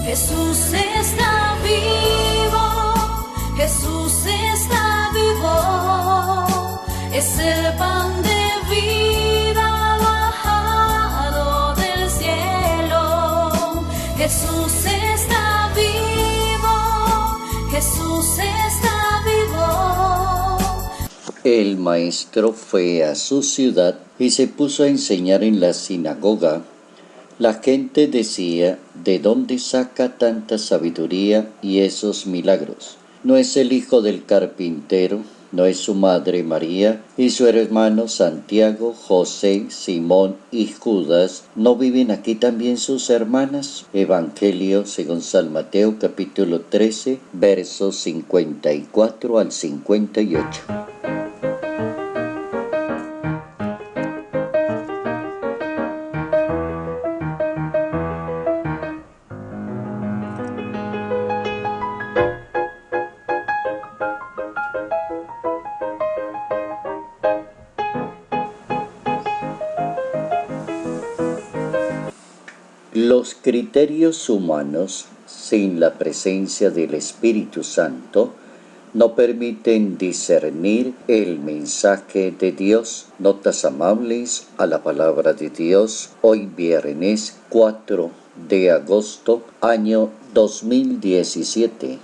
Jesús está vivo, Jesús está vivo, es el pan de vida bajado del cielo. Jesús está vivo, Jesús está vivo. El maestro fue a su ciudad y se puso a enseñar en la sinagoga. La gente decía: ¿de dónde saca tanta sabiduría y esos milagros? ¿No es el hijo del carpintero? ¿No es su madre María y su hermano Santiago, José, Simón y Judas? ¿No viven aquí también sus hermanas? Evangelio según San Mateo, capítulo 13, versos 54 al 58. Los criterios humanos, sin la presencia del Espíritu Santo, no permiten discernir el mensaje de Dios. Notas amables a la palabra de Dios, hoy viernes 4 de agosto, año 2017.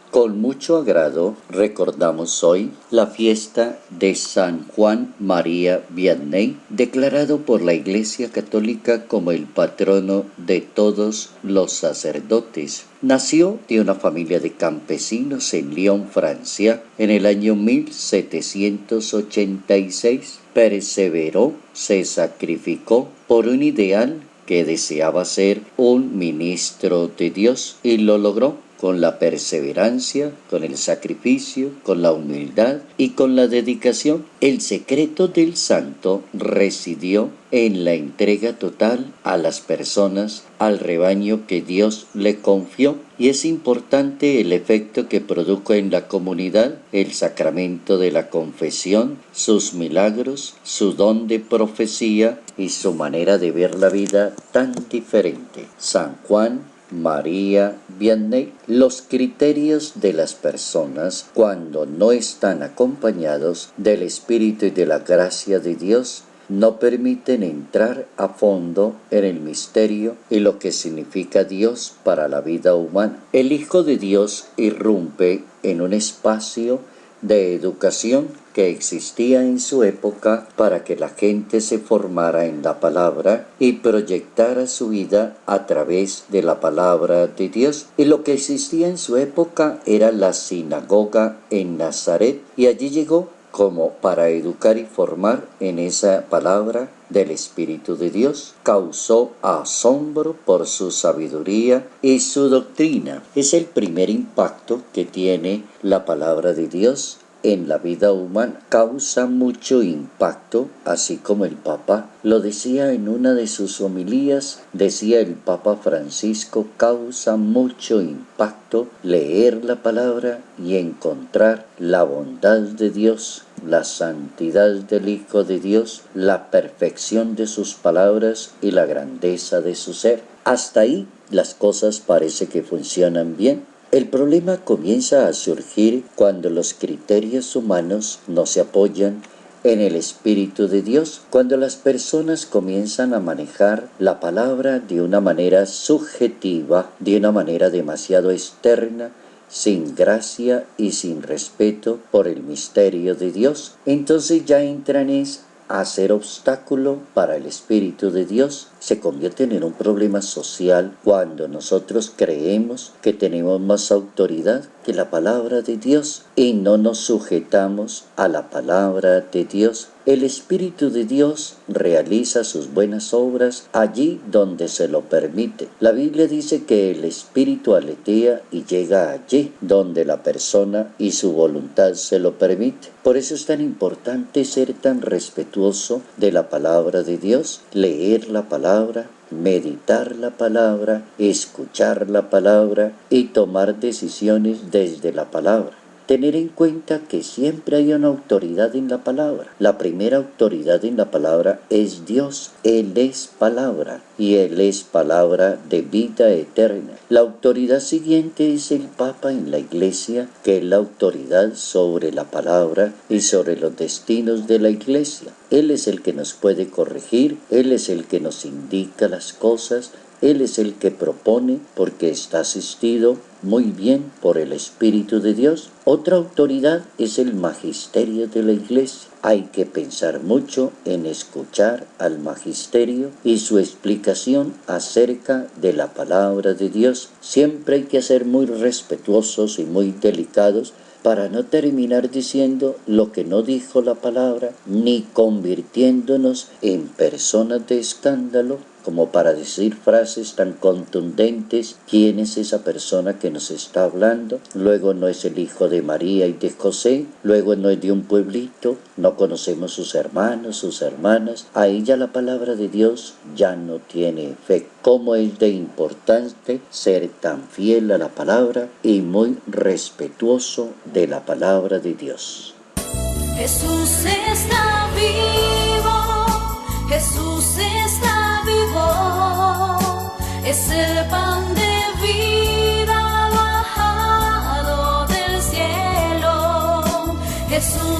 Con mucho agrado recordamos hoy la fiesta de San Juan María Vianney, declarado por la Iglesia Católica como el patrono de todos los sacerdotes. Nació de una familia de campesinos en Lyon, Francia, en el año 1786. Perseveró, se sacrificó por un ideal que deseaba ser un ministro de Dios y lo logró. Con la perseverancia, con el sacrificio, con la humildad y con la dedicación. El secreto del santo residió en la entrega total a las personas, al rebaño que Dios le confió. Y es importante el efecto que produjo en la comunidad el sacramento de la confesión, sus milagros, su don de profecía y su manera de ver la vida tan diferente. San Juan María Vianney. Los criterios de las personas, cuando no están acompañados del Espíritu y de la gracia de Dios, no permiten entrar a fondo en el misterio y lo que significa Dios para la vida humana. El Hijo de Dios irrumpe en un espacio de educación que existía en su época para que la gente se formara en la palabra y proyectara su vida a través de la palabra de Dios. Y lo que existía en su época era la sinagoga en Nazaret, y allí llegó como para educar y formar en esa palabra del Espíritu de Dios. Causó asombro por su sabiduría y su doctrina. Es el primer impacto que tiene la palabra de Dios en la vida humana. Causa mucho impacto, así como el Papa lo decía en una de sus homilías. Decía el Papa Francisco: causa mucho impacto leer la palabra y encontrar la bondad de Dios, la santidad del Hijo de Dios, la perfección de sus palabras y la grandeza de su ser. Hasta ahí las cosas parece que funcionan bien. El problema comienza a surgir cuando los criterios humanos no se apoyan en el Espíritu de Dios, cuando las personas comienzan a manejar la palabra de una manera subjetiva, de una manera demasiado externa, sin gracia y sin respeto por el misterio de Dios. Entonces ya entran a ser obstáculo para el Espíritu de Dios. Se convierten en un problema social cuando nosotros creemos que tenemos más autoridad que la palabra de Dios y no nos sujetamos a la palabra de Dios. El Espíritu de Dios realiza sus buenas obras allí donde se lo permite. La Biblia dice que el Espíritu aletea y llega allí donde la persona y su voluntad se lo permite. Por eso es tan importante ser tan respetuoso de la palabra de Dios, leer la palabra, meditar la palabra, escuchar la palabra y tomar decisiones desde la palabra. Tener en cuenta que siempre hay una autoridad en la palabra. La primera autoridad en la palabra es Dios. Él es palabra y Él es palabra de vida eterna. La autoridad siguiente es el Papa en la Iglesia, que es la autoridad sobre la palabra y sobre los destinos de la Iglesia. Él es el que nos puede corregir, Él es el que nos indica las cosas, Él es el que propone porque está asistido muy bien por el Espíritu de Dios. Otra autoridad es el magisterio de la Iglesia. Hay que pensar mucho en escuchar al magisterio y su explicación acerca de la palabra de Dios. Siempre hay que ser muy respetuosos y muy delicados para no terminar diciendo lo que no dijo la palabra, ni convirtiéndonos en personas de escándalo, como para decir frases tan contundentes. ¿Quién es esa persona que nos está hablando? Luego no es el hijo de María y de José, luego no es de un pueblito, no conocemos sus hermanos, sus hermanas. Ahí ya la palabra de Dios ya no tiene efecto. ¿Cómo es de importante ser tan fiel a la palabra y muy respetuoso de la palabra de Dios? Jesús está vivo, Jesús está vivo, es el pan de vida bajado del cielo. Jesús